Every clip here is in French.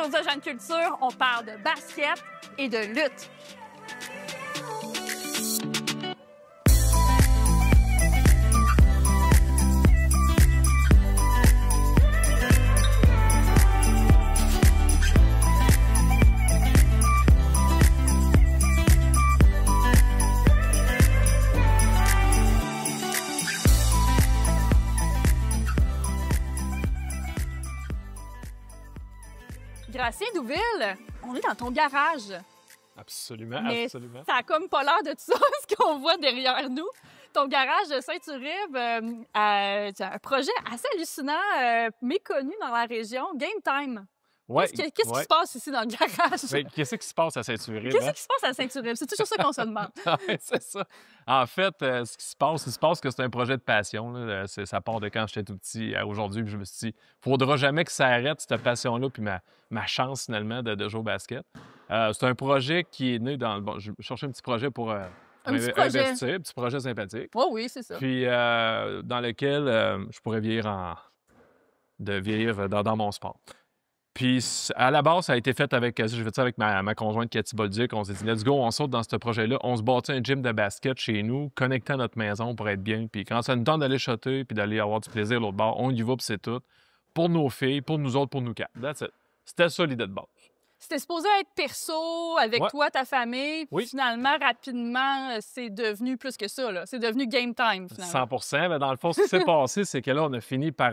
Aujourd'hui, à Jeune Culture, on parle de basket et de lutte. Gracien Douville, on est dans ton garage. Absolument, Mais absolument. ça a comme pas l'air de ça, ce qu'on voit derrière nous. Ton garage de Saint-Uribe, c'est un projet assez hallucinant, méconnu dans la région, Game Time. Ouais, Qu'est-ce qui se passe ici dans le garage? Mais qu'est-ce qui se passe à Saint-Uribe? Qu'est-ce qui se passe à Saint-Uribe? C'est toujours ça qu'on se demande. Ouais, c'est ça. En fait, ce qui se passe que c'est un projet de passion. Là. Ça part de quand j'étais tout petit à aujourd'hui. Puis je me suis dit, faudra jamais que ça arrête, cette passion-là, puis ma chance, finalement, de jouer au basket. C'est un projet qui est né dans... Bon, je cherchais un petit projet pour investir, un petit projet sympathique. Oh oui, c'est ça. Puis dans lequel je pourrais vieillir dans mon sport. Puis, à la base, ça a été fait avec... J'ai fait ça avec ma conjointe Cathy Bolduc. On s'est dit, let's go, on saute dans ce projet-là. On se bâtit un gym de basket chez nous, connecté à notre maison pour être bien. Puis quand ça nous tente d'aller shotter puis d'aller avoir du plaisir l'autre bord, on y va, puis c'est tout. Pour nos filles, pour nous autres, pour nous quatre. That's it. C'était ça l'idée de base. C'était supposé être perso, avec toi, ta famille. Puis Oui. finalement, rapidement, c'est devenu plus que ça. C'est devenu Game Time, finalement. 100 mais dans le fond, ce qui s'est passé, c'est que là, on a fini par...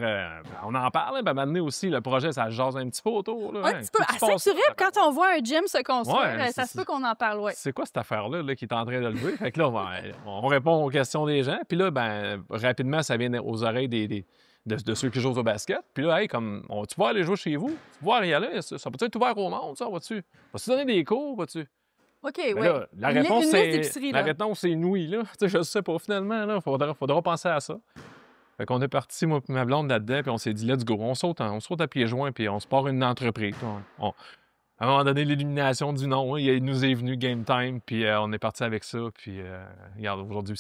on en parle, puis maintenant aussi, le projet, ça jase un petit peu autour. Là, Un petit peu. À Saint-Uribe, quand on voit un gym se construire, ça se peut qu'on en parle, oui. C'est quoi cette affaire-là là, qui est en train de lever? Fait que là, on répond aux questions des gens. Puis là, rapidement, ça vient aux oreilles de ceux qui jouent au basket. Puis là, hey, comme, tu vas aller jouer chez vous? Tu vas y aller? Ça peut être ouvert au monde, ça, vas-tu? Vas-tu donner des cours, vas-tu? OK, Mais oui. là, la réponse, c'est c'est oui, là. Tu sais, je sais pas, finalement, là, faudra penser à ça. Fait qu'on est parti, moi et ma blonde, là-dedans, puis on s'est dit, let's go, on saute à pieds joints, puis on se part une entreprise. À un moment donné, l'illumination du nom, il nous est venu Game Time, puis on est parti avec ça. Puis, regarde, aujourd'hui,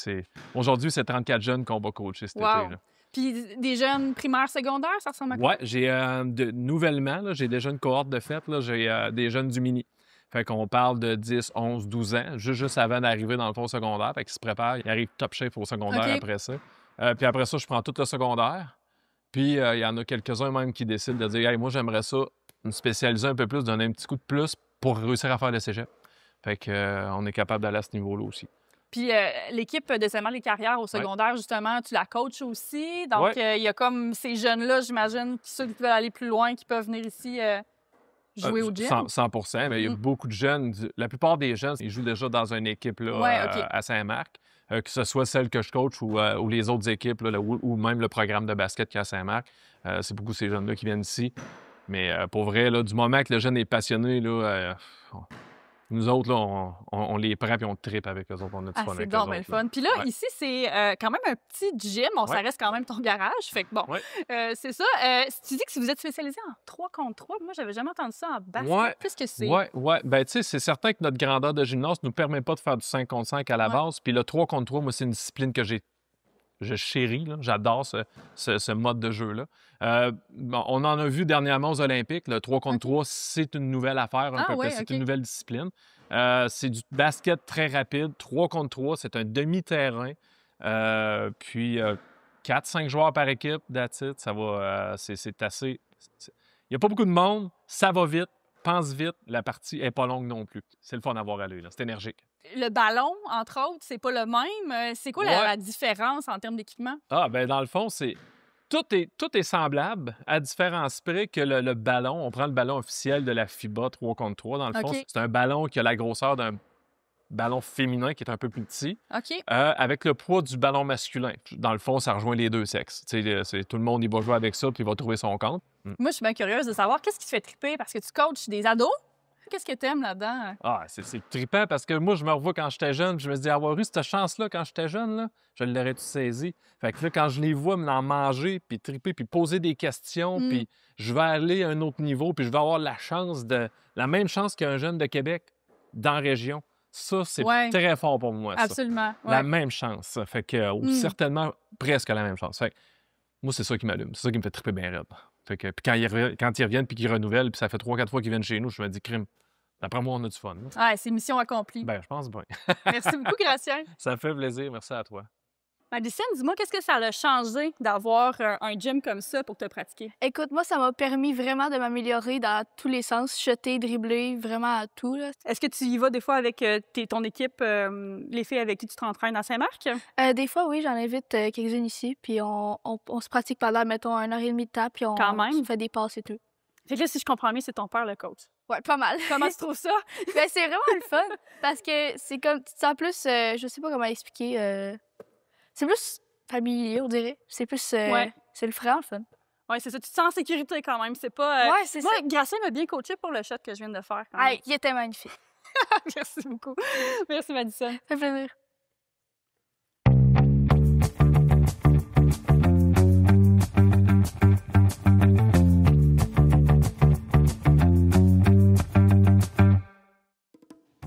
c'est 34 jeunes qu'on va coacher cet été. Là. Puis des jeunes primaires, secondaires, ça ressemble à quoi? Oui, j'ai nouvellement, là, j'ai déjà une cohorte de fête, là, j'ai des jeunes du mini. Fait qu'on parle de 10, 11, 12 ans, juste avant d'arriver dans le fond secondaire. Fait qu'ils se préparent, ils arrivent top shape au secondaire après ça. Puis après ça, je prends tout le secondaire. Puis il y en a quelques-uns même qui décident de dire « Hey, moi, j'aimerais ça me spécialiser un peu plus, donner un petit coup de plus pour réussir à faire le cégep. » Fait qu'on est capable d'aller à ce niveau-là aussi. Puis l'équipe de Saint-Marc-les-Carrières au secondaire, justement, tu la coaches aussi. Donc, il y a comme ces jeunes-là, j'imagine, ceux qui veulent aller plus loin, qui peuvent venir ici jouer au gym. 100 mais il y a beaucoup de jeunes. La plupart des jeunes, ils jouent déjà dans une équipe là, à Saint-Marc. Que ce soit celle que je coach ou les autres équipes, là, ou même le programme de basket qu'il y a à Saint-Marc. C'est beaucoup ces jeunes-là qui viennent ici. Mais pour vrai, là, du moment que le jeune est passionné, là, nous autres, là, on les prend et on trippe avec eux autres. On a du fun avec eux autres. C'est le fun. Puis là, ici, c'est quand même un petit gym. Ça reste quand même ton garage. Fait que bon, c'est ça. Tu dis que si vous êtes spécialisé en 3 contre 3, moi, j'avais jamais entendu ça en basket. Qu'est-ce que c'est? Oui. Ben, tu sais, c'est certain que notre grandeur de gymnase ne nous permet pas de faire du 5 contre 5 à la base. Puis le 3 contre 3, moi, c'est une discipline que je chéris, là. J'adore ce mode de jeu-là. On en a vu dernièrement aux Olympiques. Le 3 contre 3, c'est une nouvelle affaire, c'est une nouvelle discipline. C'est du basket très rapide. 3 contre 3, c'est un demi-terrain. Puis 4-5 joueurs par équipe, that's it. Ça va, c'est assez... Il n'y a pas beaucoup de monde, ça va vite, pense vite. La partie n'est pas longue non plus. C'est le fun à voir aller, là. C'est énergique. Le ballon, entre autres, c'est pas le même. C'est quoi la différence en termes d'équipement? Dans le fond, c'est... Tout est semblable, à différence près que le ballon. On prend le ballon officiel de la FIBA 3 contre 3. Dans le fond, c'est un ballon qui a la grosseur d'un ballon féminin qui est un peu plus petit, avec le poids du ballon masculin. Dans le fond, ça rejoint les deux sexes. Tout le monde, il va jouer avec ça puis il va trouver son compte. Moi, je suis bien curieuse de savoir qu'est-ce qui te fait triper parce que tu coaches des ados. Qu'est-ce que tu aimes là-dedans? C'est trippant parce que moi, je me revois quand j'étais jeune, je me dis avoir eu cette chance-là quand j'étais jeune, là, je l'aurais tout saisi. Fait que là, quand je les vois m'en manger, puis tripper, puis poser des questions, puis je vais aller à un autre niveau, puis je vais avoir la même chance qu'un jeune de Québec dans la région. Ça, c'est très fort pour moi, ça. Absolument. La même chance. Fait que, ou certainement presque la même chance. Fait que, moi, c'est ça qui m'allume. C'est ça qui me fait tripper bien raide. Fait que, puis quand ils reviennent puis qu'ils renouvellent, puis ça fait 3-4 fois qu'ils viennent chez nous, je me dis, crime, d'après moi, on a du fun. Ouais, c'est mission accomplie. Ben, je pense bien. Merci beaucoup, Gracien. Ça fait plaisir. Merci à toi. Madison, dis-moi, qu'est-ce que ça a changé d'avoir un gym comme ça pour te pratiquer? Écoute, moi, ça m'a permis vraiment de m'améliorer dans tous les sens, shotter, dribbler, vraiment à tout. Est-ce que tu y vas des fois avec ton équipe, les filles avec qui tu t'entraînes à Saint-Marc? Des fois, oui, j'en invite quelques-unes ici, puis on se pratique pendant, mettons, 1h30 de temps, puis on se fait des passes et tout. Fait que là, si je comprends bien, c'est ton père le coach. Ouais, pas mal. Comment tu trouves ça? Ben, c'est vraiment le fun, parce que c'est comme, tu te sens plus, je sais pas comment expliquer, c'est plus familier, on dirait. C'est plus, c'est vraiment le fun. Oui, c'est ça. Tu te sens en sécurité quand même. C'est pas. Ouais, c'est ça. Moi, Gracien m'a bien coaché pour le shot que je viens de faire. Ah, il était magnifique. Merci beaucoup. Merci, Madison. Ça fait plaisir.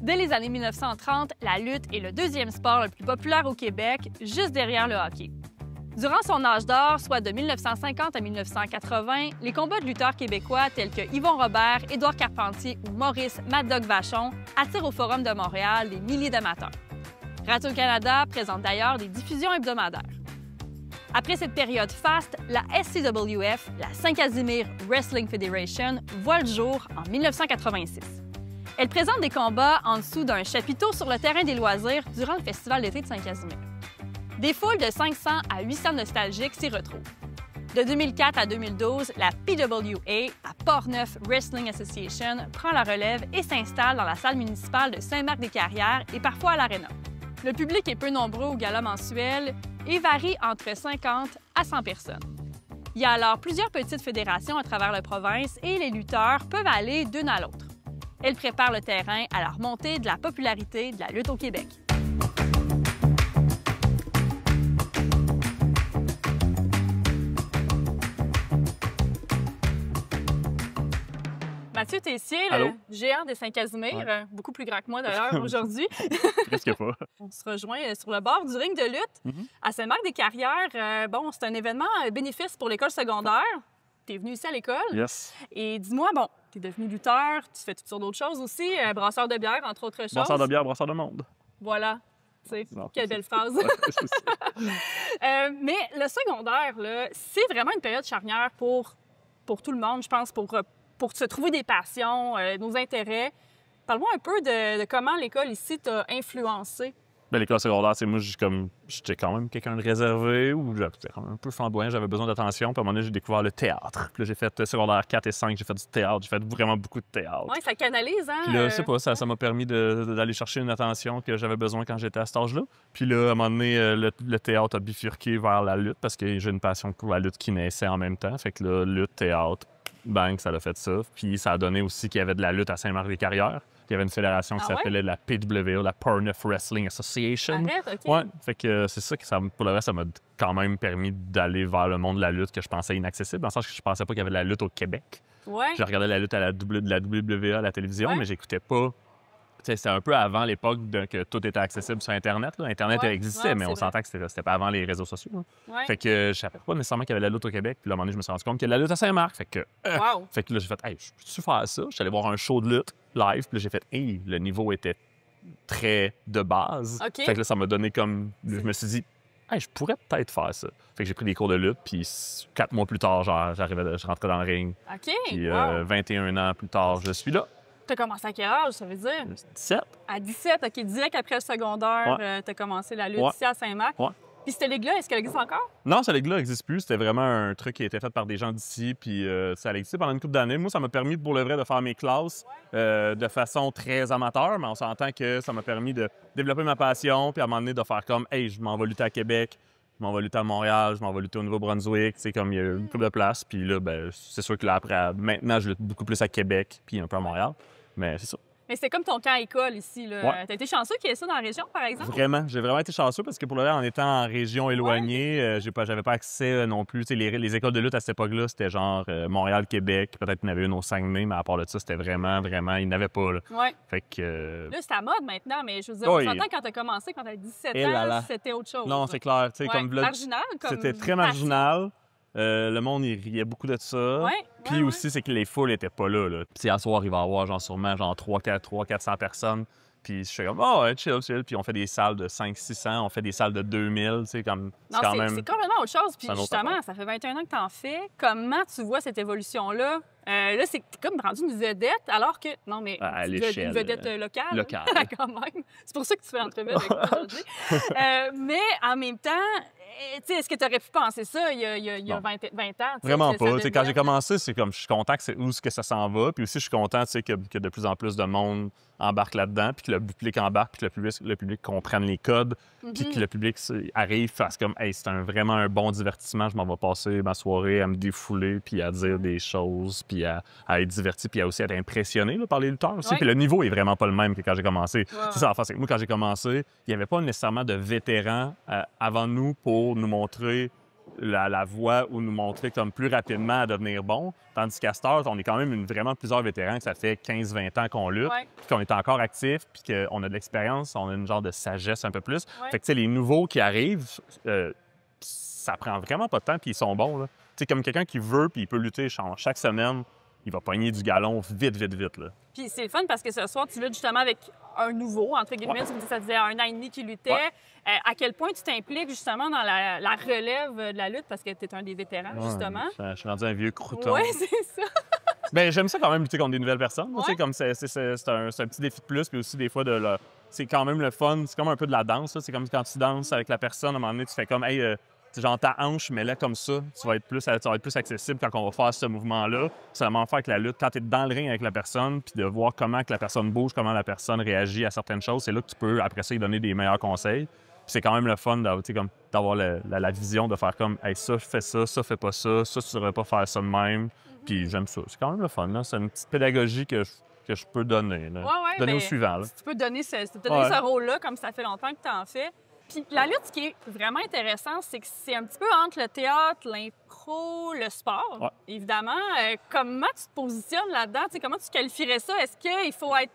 Dès les années 1930, la lutte est le deuxième sport le plus populaire au Québec, juste derrière le hockey. Durant son âge d'or, soit de 1950 à 1980, les combats de lutteurs québécois tels que Yvon Robert, Édouard Carpentier ou Maurice Mad Dog Vachon attirent au Forum de Montréal des milliers d'amateurs. Radio-Canada présente d'ailleurs des diffusions hebdomadaires. Après cette période faste, la SCWF, la Saint-Casimir Wrestling Federation, voit le jour en 1986. Elle présente des combats en dessous d'un chapiteau sur le terrain des loisirs durant le Festival d'été de Saint-Casimir. Des foules de 500 à 800 nostalgiques s'y retrouvent. De 2004 à 2012, la PWA, à Portneuf Wrestling Association, prend la relève et s'installe dans la salle municipale de Saint-Marc-des-Carrières et parfois à l'Arena. Le public est peu nombreux au gala mensuel et varie entre 50 à 100 personnes. Il y a alors plusieurs petites fédérations à travers la province et les lutteurs peuvent aller d'une à l'autre. Elle prépare le terrain à la remontée de la popularité de la lutte au Québec. Mathieu Tessier, le géant de Saint-Casimir, beaucoup plus grand que moi d'ailleurs aujourd'hui. Presque pas. On se rejoint sur le bord du ring de lutte à Saint-Marc-des-Carrières. Bon, c'est un événement bénéfice pour l'école secondaire. Tu es venu ici à l'école. Yes. Et dis-moi, bon, tu es devenu lutteur, tu fais toutes sortes d'autres choses aussi, brasseur de bière, entre autres choses. Brasseur de bière, brasseur de monde. Voilà. Tu sais, quelle belle phrase. Mais le secondaire, là, c'est vraiment une période charnière pour tout le monde, je pense, pour se trouver des passions, nos intérêts. Parle-moi un peu de comment l'école ici t'a influencé. Ben, l'école secondaire, moi, j'étais quand même quelqu'un de réservé ou j'étais quand même un peu flamboyant, j'avais besoin d'attention. Puis à un moment donné, j'ai découvert le théâtre. Puis là, j'ai fait secondaire 4 et 5, j'ai fait du théâtre, j'ai fait vraiment beaucoup de théâtre. Oui, ça canalise, hein? Puis là, je sais pas, ça m'a permis d'aller chercher une attention que j'avais besoin quand j'étais à cet âge-là. Puis là, à un moment donné, le théâtre a bifurqué vers la lutte parce que j'ai une passion pour la lutte qui naissait en même temps. Fait que là, lutte, théâtre, bang, ça a fait ça. Puis ça a donné aussi qu'il y avait de la lutte à Saint-Marc-des-Carrières. Il y avait une fédération qui s'appelait la PWA, la Portneuf Wrestling Association. Arrête, OK. Ouais, fait que c'est ça pour le reste, ça m'a quand même permis d'aller vers le monde de la lutte que je pensais inaccessible, dans le sens que je pensais pas qu'il y avait de la lutte au Québec. Ouais. Je regardais la lutte de la WWE à la télévision, mais j'écoutais pas. C'était un peu avant l'époque que tout était accessible sur Internet. Là. Internet existait, mais on s'entend que c'était pas avant les réseaux sociaux. Fait que je savais pas nécessairement qu'il y avait de la lutte au Québec. Puis là, à un moment donné, je me suis rendu compte qu'il y a de la lutte à Saint-Marc. Fait que là, j'ai fait, hey, je peux-tu faire ça? Je suis allé voir un show de lutte live. Puis là, j'ai fait, hey, le niveau était très de base. Fait que là, ça m'a donné comme. Je me suis dit, hey, je pourrais peut-être faire ça. Fait que j'ai pris des cours de lutte. Puis 4 mois plus tard, je rentrais dans le ring. Puis 21 ans plus tard, je suis là. Tu as commencé à quel âge, ça veut dire? 17. À 17, OK. Direct après le secondaire, tu as commencé la lutte ici à Saint-Marc. Puis cette ligue-là, est-ce qu'elle existe encore? Non, cette ligue-là n'existe plus. C'était vraiment un truc qui a été fait par des gens d'ici. Puis ça a existé pendant une couple d'années. Moi, ça m'a permis, pour le vrai, de faire mes classes de façon très amateur. Mais on s'entend que ça m'a permis de développer ma passion. Puis à un moment donné, de faire comme, hey, je m'en vais lutter à Québec. Je m'en vais lutter à Montréal, je m'en vais lutter au Nouveau-Brunswick, c'est comme il y a une couple de places. Puis là, ben, c'est sûr que là, après, maintenant, je lutte beaucoup plus à Québec, puis un peu à Montréal. Mais c'est ça. Mais c'est comme ton camp école ici. Là. T'as été chanceux qu'il y ait ça dans la région, par exemple? Vraiment. J'ai vraiment été chanceux parce que pour le reste, en étant en région éloignée, j'avais pas accès non plus. Les écoles de lutte à cette époque-là, c'était genre Montréal, Québec. Peut-être qu'il y en avait une au Saguenay, mais à part de ça, c'était vraiment, il n'y en avait pas. Là. Fait que... Là, c'est à mode maintenant, mais je veux dire, on s'entend quand t'as commencé, quand t'avais 17 ans, c'était autre chose. Non, c'est clair. Comme marginal. C'était très marginal. Le monde, il riait beaucoup de ça. Ouais, Puis aussi, c'est que les foules étaient pas là. Puis à soir, il va y avoir genre sûrement genre 300-400 personnes. Puis je suis comme, oh ouais, chill. Puis on fait des salles de 500-600, on fait des salles de 2000, tu sais, comme... Non, quand même... c'est complètement autre chose. Puis C'est un autre justement, affaire. ça fait 21 ans que tu en fais. Comment tu vois cette évolution-là? Là, c'est comme rendu une vedette, alors que... Non, mais À une l'échelle, vedette locale. locale. Quand même. C'est pour ça que tu fais l'entrevue avec moi aujourd'hui. Mais en même temps, tu sais, est-ce que tu aurais pu penser ça il y a 20 ans? Tu sais, Vraiment que ça pas. Tu sais, quand j'ai devienne- commencé, c'est comme, je suis content que c'est où est-ce que ça s'en va. Puis aussi, je suis content, tu sais, que de plus en plus de monde embarque là-dedans, puis que le public embarque, puis que le public comprenne les codes, puis que le public arrive, fasse comme, hey, c'est vraiment un bon divertissement, je m'en vais passer ma soirée à me défouler, puis à dire des choses, puis à être diverti, puis à aussi être impressionné là, par les lutteurs aussi. Ouais. Puis le niveau est vraiment pas le même que quand j'ai commencé. Ouais. C'est ça, c'est que moi, quand j'ai commencé, il n'y avait pas nécessairement de vétérans avant nous pour nous montrer la voie ou nous montrer comme plus rapidement à devenir bon. Tandis qu'à cette heure, on est quand même vraiment plusieurs vétérans, que ça fait 15-20 ans qu'on lutte, Ouais. puis qu'on est encore actif, puis qu'on a de l'expérience, on a une genre de sagesse un peu plus. Ouais. Fait que, tu sais, les nouveaux qui arrivent, ça prend vraiment pas de temps, puis ils sont bons, là. Tu sais, comme quelqu'un qui veut, puis il peut lutter chaque semaine, il va pogner du galon vite, là. Puis c'est le fun parce que ce soir, tu luttes justement avec un nouveau, entre guillemets. Tu me dis, ça faisait 1 an et demi qu'il luttait. Ouais. À quel point tu t'impliques justement dans la relève de la lutte parce que tu es un des vétérans, justement? Je suis rendu un vieux crouton. Oui, c'est ça. Ben, j'aime ça quand même lutter contre des nouvelles personnes. Tu sais, Ouais. comme c'est un petit défi de plus, puis aussi des fois c'est quand même le fun. C'est comme un peu de la danse. là. C'est comme quand tu danses avec la personne, à un moment donné, tu fais comme, hey, genre ta hanche, mais là comme ça, tu vas être plus accessible quand on va faire ce mouvement-là. C'est vraiment faire avec la lutte. Quand tu es dans le ring avec la personne, puis de voir comment que la personne bouge, comment la personne réagit à certaines choses, c'est là que tu peux après ça lui donner des meilleurs conseils. Puis c'est quand même le fun d'avoir la vision de faire comme, hey, ça, fais ça, fais pas ça tu devrais pas faire ça de même. Puis j'aime ça. C'est quand même le fun. Là. C'est une petite pédagogie que je peux donner. Là. Ouais, Donner ben, au suivant. Là. Tu peux donner ce Ouais. rôle-là, comme ça fait longtemps que tu en fais. Puis la lutte, ce qui est vraiment intéressant, c'est que c'est un petit peu entre le théâtre, l'impro, le sport, Ouais. évidemment. Comment tu te positionnes là-dedans? Tu sais, comment tu qualifierais ça? Est-ce qu'il faut être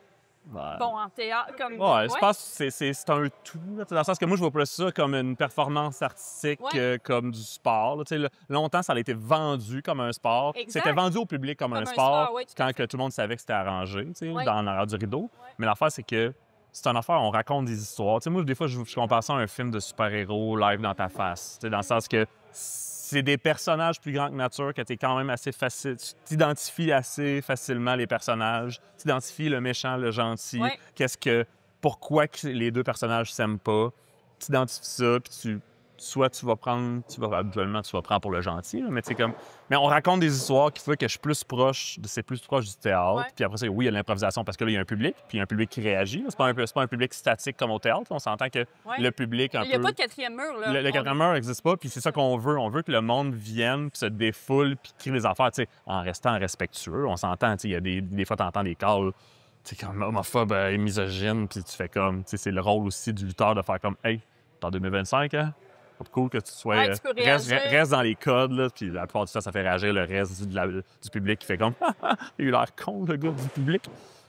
Ouais. bon en théâtre? Ouais, je pense que c'est un tout. Là, dans le sens que moi, je vois plus ça comme une performance artistique, Ouais. Comme du sport. Là. Tu sais, longtemps, ça a été vendu comme un sport. Exact. C'était vendu au public comme un un sport, sport, oui, tout à quand que tout le monde savait que c'était arrangé, tu sais, Ouais. dans l'arrière du rideau. Mais l'affaire, c'est que c'est une affaire, on raconte des histoires. Tu sais, moi, des fois, je compare ça à un film de super-héros live dans ta face. Tu sais, dans le sens que c'est des personnages plus grands que nature, que tu es quand même assez facile. Tu t'identifies assez facilement les personnages. Tu identifies le méchant, le gentil. Ouais. Pourquoi que les deux personnages s'aiment pas. Tu identifies ça, puis soit tu vas prendre pour le gentil, là, mais tu sais, comme. Mais on raconte des histoires qui fait que je suis plus proche, c'est plus proche du théâtre. Ouais. Puis après ça, oui, il y a l'improvisation parce que là, il y a un public, puis il y a un public qui réagit. C'est pas un public statique comme au théâtre. On s'entend que Ouais. le public un Il n'y a peu. pas de quatrième mur, là. Le quatrième mur n'existe pas, puis c'est ça qu'on veut. On veut que le monde vienne, puis se défoule, puis crée des affaires, tu sais, en restant respectueux. On s'entend, tu sais, il y a des fois, tu entends des calls, tu sais, comme homophobe et misogyne, puis tu fais comme, tu sais, c'est le rôle aussi du lutteur de faire comme, hey, t'es en 2025, hein? C'est cool que tu sois. Ouais, tu peux réagir. Reste dans les codes, là, puis la plupart du temps, ça fait réagir le reste du public qui fait comme, il a eu l'air con, le gars du public.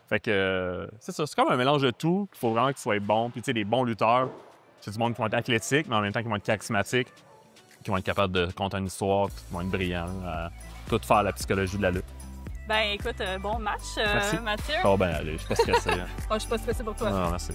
Fait que, c'est ça, c'est comme un mélange de tout. Il faut vraiment que tu sois bon, puis tu sais, des bons lutteurs. C'est du monde qui vont être athlétiques, mais en même temps qui vont être charismatiques, qui vont être capables de conter une histoire, puis qui vont être brillants, tout faire la psychologie de la lutte. Ben écoute, bon match, Merci. Mathieu. Oh ben allez, je suis pas stressé. Hein. Oh, je suis pas stressée pour toi. Non, merci.